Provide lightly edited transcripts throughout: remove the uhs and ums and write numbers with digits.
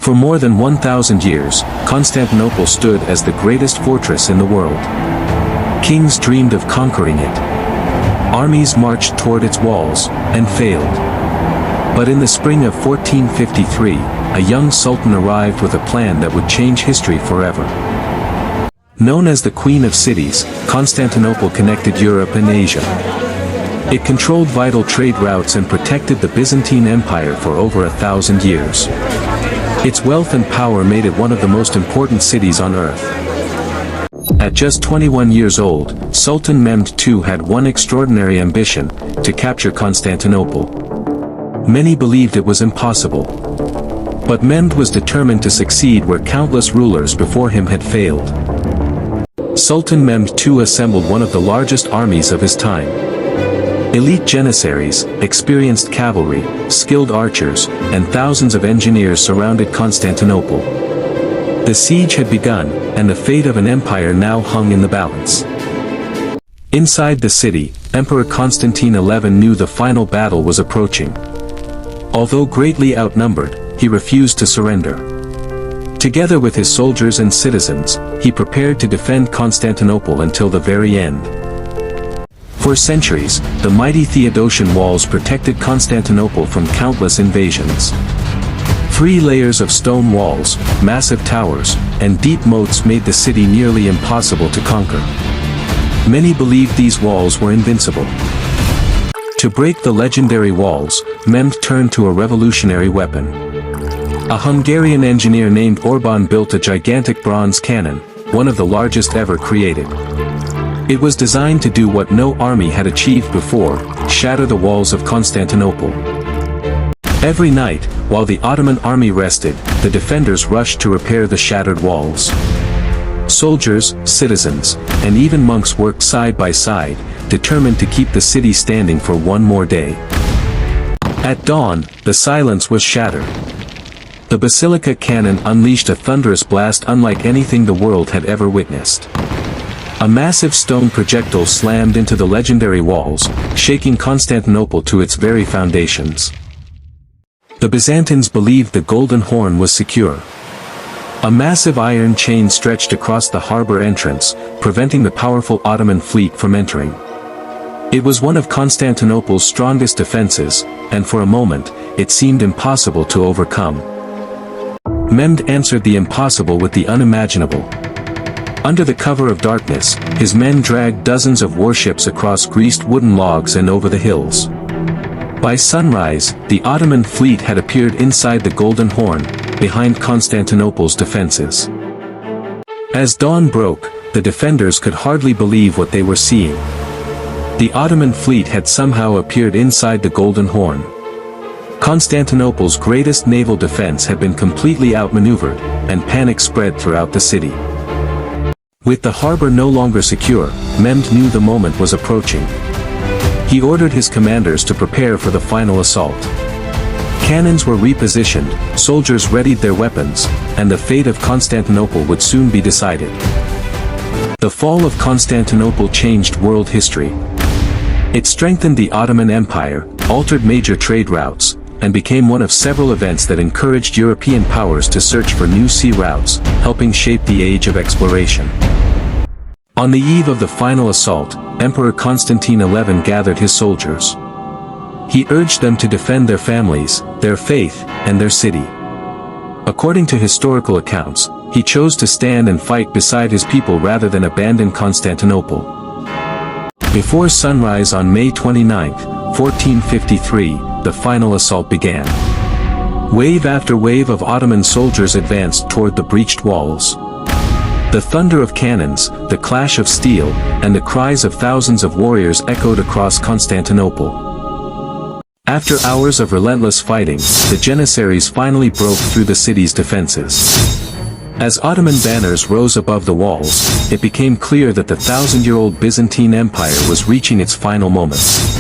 For more than 1,000 years, Constantinople stood as the greatest fortress in the world. Kings dreamed of conquering it. Armies marched toward its walls, and failed. But in the spring of 1453, a young sultan arrived with a plan that would change history forever. Known as the Queen of Cities, Constantinople connected Europe and Asia. It controlled vital trade routes and protected the Byzantine Empire for over 1,000 years. Its wealth and power made it one of the most important cities on earth. At just 21 years old, Sultan Mehmed II had one extraordinary ambition: to capture Constantinople. Many believed it was impossible. But Mehmed was determined to succeed where countless rulers before him had failed. Sultan Mehmed II assembled one of the largest armies of his time. Elite janissaries, experienced cavalry, skilled archers, and thousands of engineers surrounded Constantinople. The siege had begun, and the fate of an empire now hung in the balance. Inside the city, Emperor Constantine XI knew the final battle was approaching. Although greatly outnumbered, he refused to surrender. Together with his soldiers and citizens, he prepared to defend Constantinople until the very end. For centuries, the mighty Theodosian Walls protected Constantinople from countless invasions. 3 layers of stone walls, massive towers, and deep moats made the city nearly impossible to conquer. Many believed these walls were invincible. To break the legendary walls, Mehmed turned to a revolutionary weapon. A Hungarian engineer named Orban built a gigantic bronze cannon, one of the largest ever created. It was designed to do what no army had achieved before: shatter the walls of Constantinople. Every night, while the Ottoman army rested, the defenders rushed to repair the shattered walls. Soldiers, citizens, and even monks worked side by side, determined to keep the city standing for one more day. At dawn, the silence was shattered. The basilica cannon unleashed a thunderous blast unlike anything the world had ever witnessed. A massive stone projectile slammed into the legendary walls, shaking Constantinople to its very foundations. The Byzantines believed the Golden Horn was secure. A massive iron chain stretched across the harbor entrance, preventing the powerful Ottoman fleet from entering. It was one of Constantinople's strongest defenses, and for a moment, it seemed impossible to overcome. Mehmed answered the impossible with the unimaginable. Under the cover of darkness, his men dragged dozens of warships across greased wooden logs and over the hills. By sunrise, the Ottoman fleet had appeared inside the Golden Horn, behind Constantinople's defenses. As dawn broke, the defenders could hardly believe what they were seeing. The Ottoman fleet had somehow appeared inside the Golden Horn. Constantinople's greatest naval defense had been completely outmaneuvered, and panic spread throughout the city. With the harbor no longer secure, Mehmed knew the moment was approaching. He ordered his commanders to prepare for the final assault. Cannons were repositioned, soldiers readied their weapons, and the fate of Constantinople would soon be decided. The fall of Constantinople changed world history. It strengthened the Ottoman Empire, altered major trade routes, and became one of several events that encouraged European powers to search for new sea routes, helping shape the age of exploration. On the eve of the final assault, Emperor Constantine XI gathered his soldiers. He urged them to defend their families, their faith, and their city. According to historical accounts, he chose to stand and fight beside his people rather than abandon Constantinople. Before sunrise on May 29, 1453, the final assault began. Wave after wave of Ottoman soldiers advanced toward the breached walls. The thunder of cannons, the clash of steel, and the cries of thousands of warriors echoed across Constantinople. After hours of relentless fighting, the janissaries finally broke through the city's defenses. As Ottoman banners rose above the walls, it became clear that the 1,000-year-old Byzantine Empire was reaching its final moments.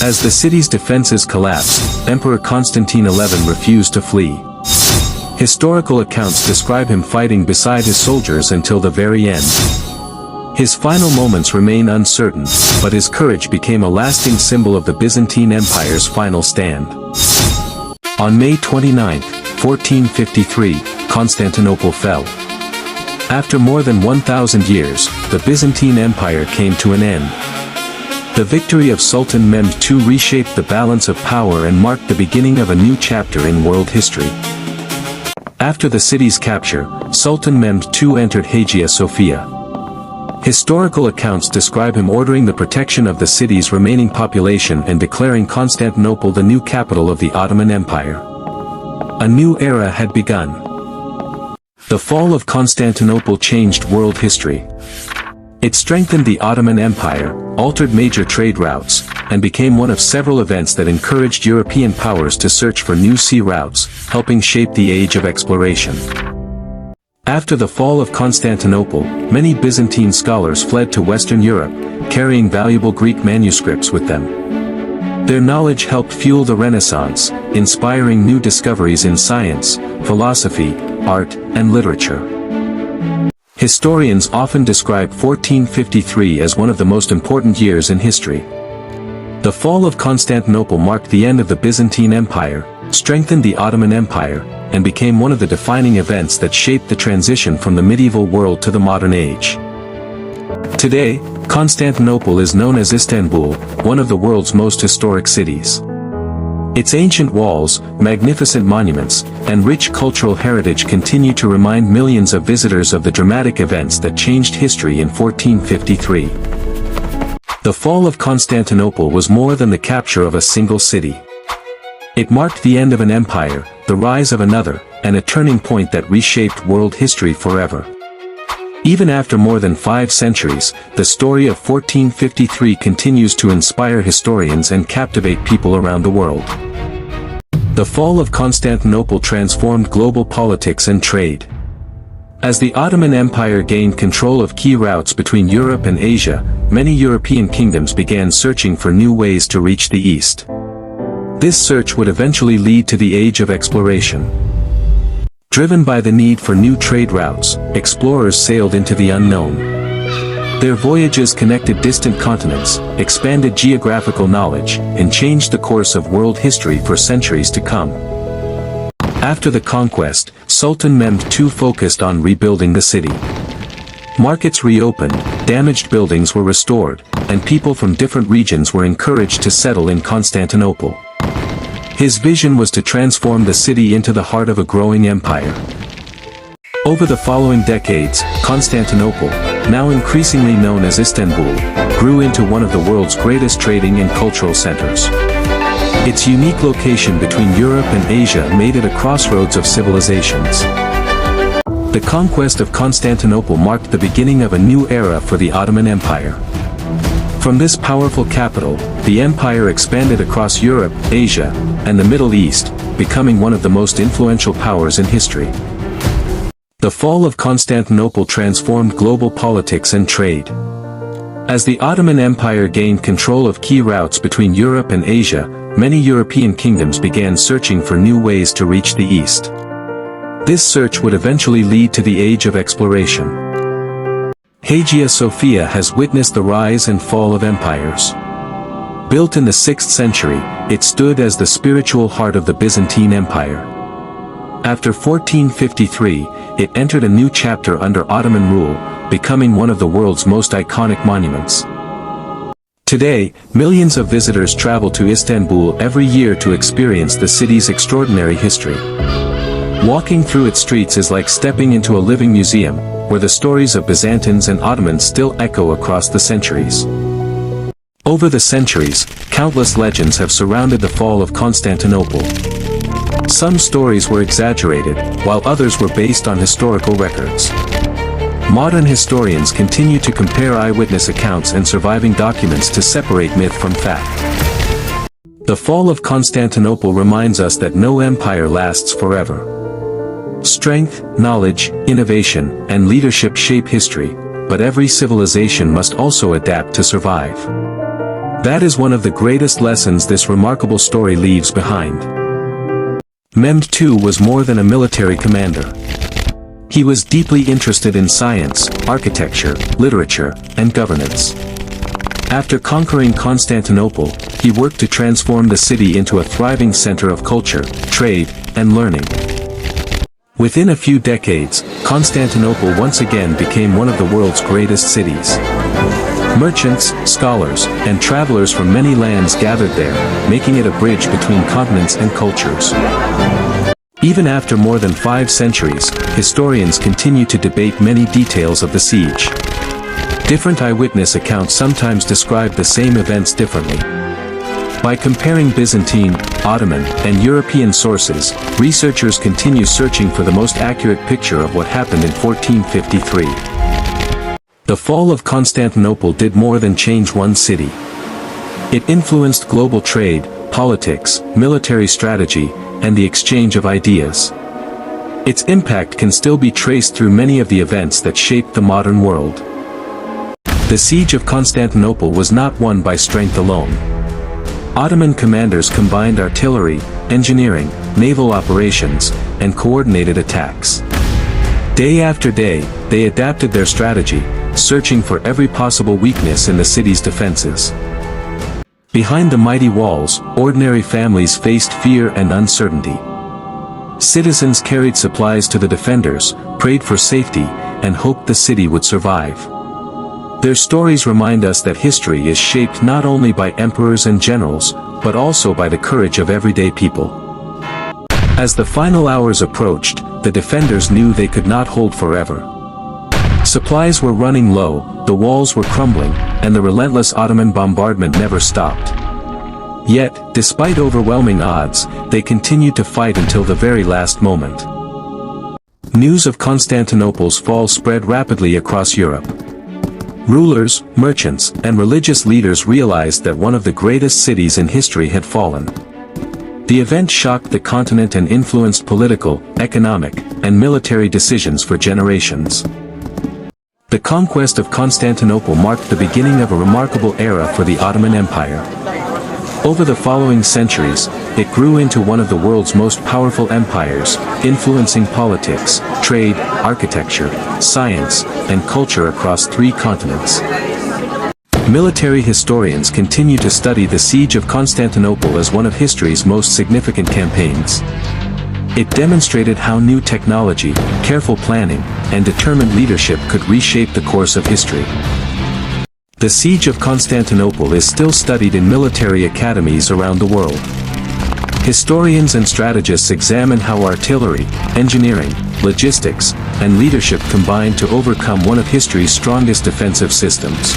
As the city's defenses collapsed, Emperor Constantine XI refused to flee. Historical accounts describe him fighting beside his soldiers until the very end. His final moments remain uncertain, but his courage became a lasting symbol of the Byzantine Empire's final stand. On May 29, 1453, Constantinople fell. After more than 1,000 years, the Byzantine Empire came to an end. The victory of Sultan Mehmed II reshaped the balance of power and marked the beginning of a new chapter in world history. After the city's capture, Sultan Mehmed II entered Hagia Sophia. Historical accounts describe him ordering the protection of the city's remaining population and declaring Constantinople the new capital of the Ottoman Empire. A new era had begun. The fall of Constantinople changed world history. It strengthened the Ottoman Empire, altered major trade routes, and became one of several events that encouraged European powers to search for new sea routes, helping shape the age of exploration. After the fall of Constantinople, many Byzantine scholars fled to Western Europe, carrying valuable Greek manuscripts with them. Their knowledge helped fuel the Renaissance, inspiring new discoveries in science, philosophy, art, and literature. Historians often describe 1453 as one of the most important years in history. The fall of Constantinople marked the end of the Byzantine Empire, strengthened the Ottoman Empire, and became one of the defining events that shaped the transition from the medieval world to the modern age. Today, Constantinople is known as Istanbul, one of the world's most historic cities. Its ancient walls, magnificent monuments, and rich cultural heritage continue to remind millions of visitors of the dramatic events that changed history in 1453. The fall of Constantinople was more than the capture of a single city. It marked the end of an empire, the rise of another, and a turning point that reshaped world history forever. Even after more than 5 centuries, the story of 1453 continues to inspire historians and captivate people around the world. The fall of Constantinople transformed global politics and trade. As the Ottoman Empire gained control of key routes between Europe and Asia, many European kingdoms began searching for new ways to reach the East. This search would eventually lead to the Age of Exploration. Driven by the need for new trade routes, explorers sailed into the unknown. Their voyages connected distant continents, expanded geographical knowledge, and changed the course of world history for centuries to come. After the conquest, Sultan Mehmed II focused on rebuilding the city. Markets reopened, damaged buildings were restored, and people from different regions were encouraged to settle in Constantinople. His vision was to transform the city into the heart of a growing empire. Over the following decades, Constantinople, now increasingly known as Istanbul, grew into one of the world's greatest trading and cultural centers. Its unique location between Europe and Asia made it a crossroads of civilizations. The conquest of Constantinople marked the beginning of a new era for the Ottoman Empire. From this powerful capital, the empire expanded across Europe, Asia, and the Middle East, becoming one of the most influential powers in history. The fall of Constantinople transformed global politics and trade. As the Ottoman Empire gained control of key routes between Europe and Asia, many European kingdoms began searching for new ways to reach the East. This search would eventually lead to the Age of Exploration. Hagia Sophia has witnessed the rise and fall of empires. Built in the 6th century, it stood as the spiritual heart of the Byzantine Empire. After 1453, it entered a new chapter under Ottoman rule, becoming one of the world's most iconic monuments. Today, millions of visitors travel to Istanbul every year to experience the city's extraordinary history. Walking through its streets is like stepping into a living museum, where the stories of Byzantines and Ottomans still echo across the centuries. Over the centuries, countless legends have surrounded the fall of Constantinople. Some stories were exaggerated, while others were based on historical records. Modern historians continue to compare eyewitness accounts and surviving documents to separate myth from fact. The fall of Constantinople reminds us that no empire lasts forever. Strength, knowledge, innovation, and leadership shape history, but every civilization must also adapt to survive. That is one of the greatest lessons this remarkable story leaves behind. Mehmed II was more than a military commander. He was deeply interested in science, architecture, literature, and governance. After conquering Constantinople, he worked to transform the city into a thriving center of culture, trade, and learning. Within a few decades, Constantinople once again became one of the world's greatest cities. Merchants, scholars, and travelers from many lands gathered there, making it a bridge between continents and cultures. Even after more than 5 centuries, historians continue to debate many details of the siege. Different eyewitness accounts sometimes describe the same events differently. By comparing Byzantine, Ottoman, and European sources, researchers continue searching for the most accurate picture of what happened in 1453. The fall of Constantinople did more than change one city. It influenced global trade, politics, military strategy, and the exchange of ideas. Its impact can still be traced through many of the events that shaped the modern world. The siege of Constantinople was not won by strength alone. Ottoman commanders combined artillery, engineering, naval operations, and coordinated attacks. Day after day, they adapted their strategy, searching for every possible weakness in the city's defenses. Behind the mighty walls, ordinary families faced fear and uncertainty. Citizens carried supplies to the defenders, prayed for safety, and hoped the city would survive. Their stories remind us that history is shaped not only by emperors and generals, but also by the courage of everyday people. As the final hours approached, the defenders knew they could not hold forever. Supplies were running low, the walls were crumbling, and the relentless Ottoman bombardment never stopped. Yet, despite overwhelming odds, they continued to fight until the very last moment. News of Constantinople's fall spread rapidly across Europe. Rulers, merchants, and religious leaders realized that one of the greatest cities in history had fallen. The event shocked the continent and influenced political, economic, and military decisions for generations. The conquest of Constantinople marked the beginning of a remarkable era for the Ottoman Empire. Over the following centuries, it grew into one of the world's most powerful empires, influencing politics, trade, architecture, science, and culture across 3 continents. Military historians continue to study the siege of Constantinople as one of history's most significant campaigns. It demonstrated how new technology, careful planning, and determined leadership could reshape the course of history. The siege of Constantinople is still studied in military academies around the world. Historians and strategists examine how artillery, engineering, logistics, and leadership combined to overcome one of history's strongest defensive systems.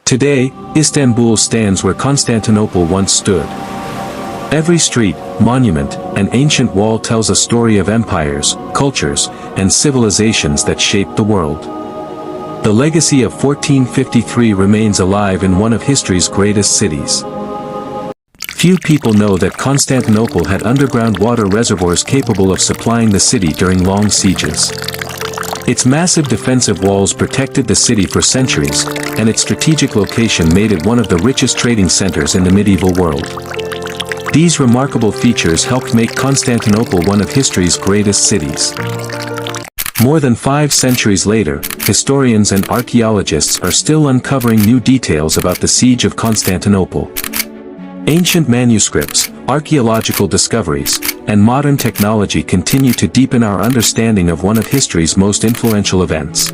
Today, Istanbul stands where Constantinople once stood. Every street, monument, and ancient wall tells a story of empires, cultures, and civilizations that shaped the world. The legacy of 1453 remains alive in one of history's greatest cities. Few people know that Constantinople had underground water reservoirs capable of supplying the city during long sieges. Its massive defensive walls protected the city for centuries, and its strategic location made it one of the richest trading centers in the medieval world. These remarkable features helped make Constantinople one of history's greatest cities. More than 5 centuries later, historians and archaeologists are still uncovering new details about the siege of Constantinople. Ancient manuscripts, archaeological discoveries, and modern technology continue to deepen our understanding of one of history's most influential events.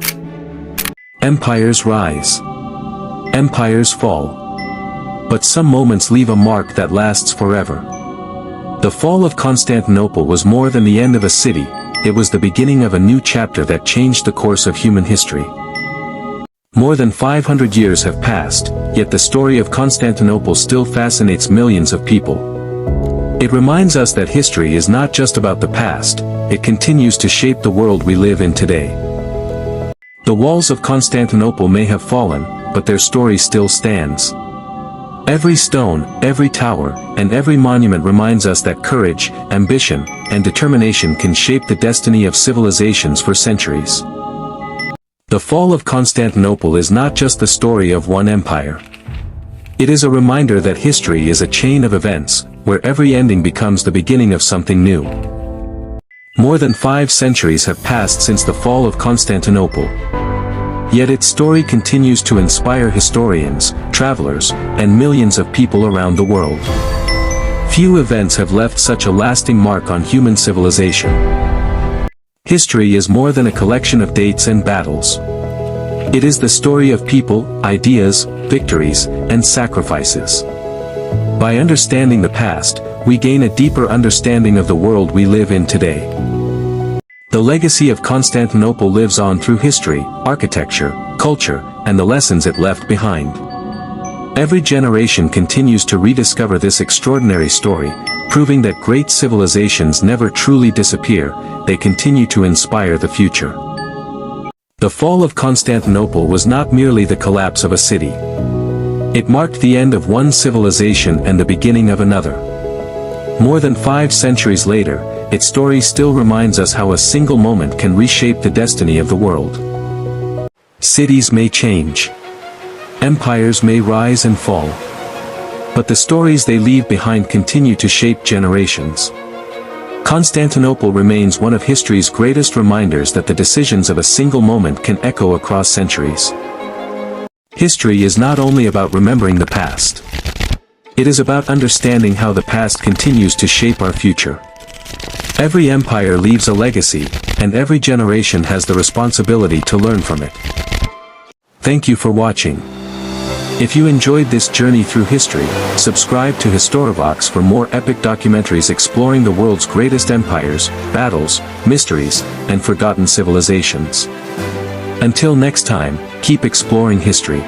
Empires rise. Empires fall. But some moments leave a mark that lasts forever. The fall of Constantinople was more than the end of a city. It was the beginning of a new chapter that changed the course of human history. More than 500 years have passed, yet the story of Constantinople still fascinates millions of people. It reminds us that history is not just about the past, it continues to shape the world we live in today. The walls of Constantinople may have fallen, but their story still stands. Every stone, every tower, and every monument reminds us that courage, ambition, and determination can shape the destiny of civilizations for centuries. The fall of Constantinople is not just the story of one empire. It is a reminder that history is a chain of events, where every ending becomes the beginning of something new. More than 5 centuries have passed since the fall of Constantinople. Yet its story continues to inspire historians, travelers, and millions of people around the world. Few events have left such a lasting mark on human civilization. History is more than a collection of dates and battles. It is the story of people, ideas, victories, and sacrifices. By understanding the past, we gain a deeper understanding of the world we live in today. The legacy of Constantinople lives on through history, architecture, culture, and the lessons it left behind. Every generation continues to rediscover this extraordinary story, proving that great civilizations never truly disappear, they continue to inspire the future. The fall of Constantinople was not merely the collapse of a city. It marked the end of one civilization and the beginning of another. More than 5 centuries later, its story still reminds us how a single moment can reshape the destiny of the world. Cities may change. Empires may rise and fall. But the stories they leave behind continue to shape generations. Constantinople remains one of history's greatest reminders that the decisions of a single moment can echo across centuries. History is not only about remembering the past. It is about understanding how the past continues to shape our future. Every empire leaves a legacy, and every generation has the responsibility to learn from it. Thank you for watching. If you enjoyed this journey through history, subscribe to Historivox for more epic documentaries exploring the world's greatest empires, battles, mysteries, and forgotten civilizations. Until next time, keep exploring history.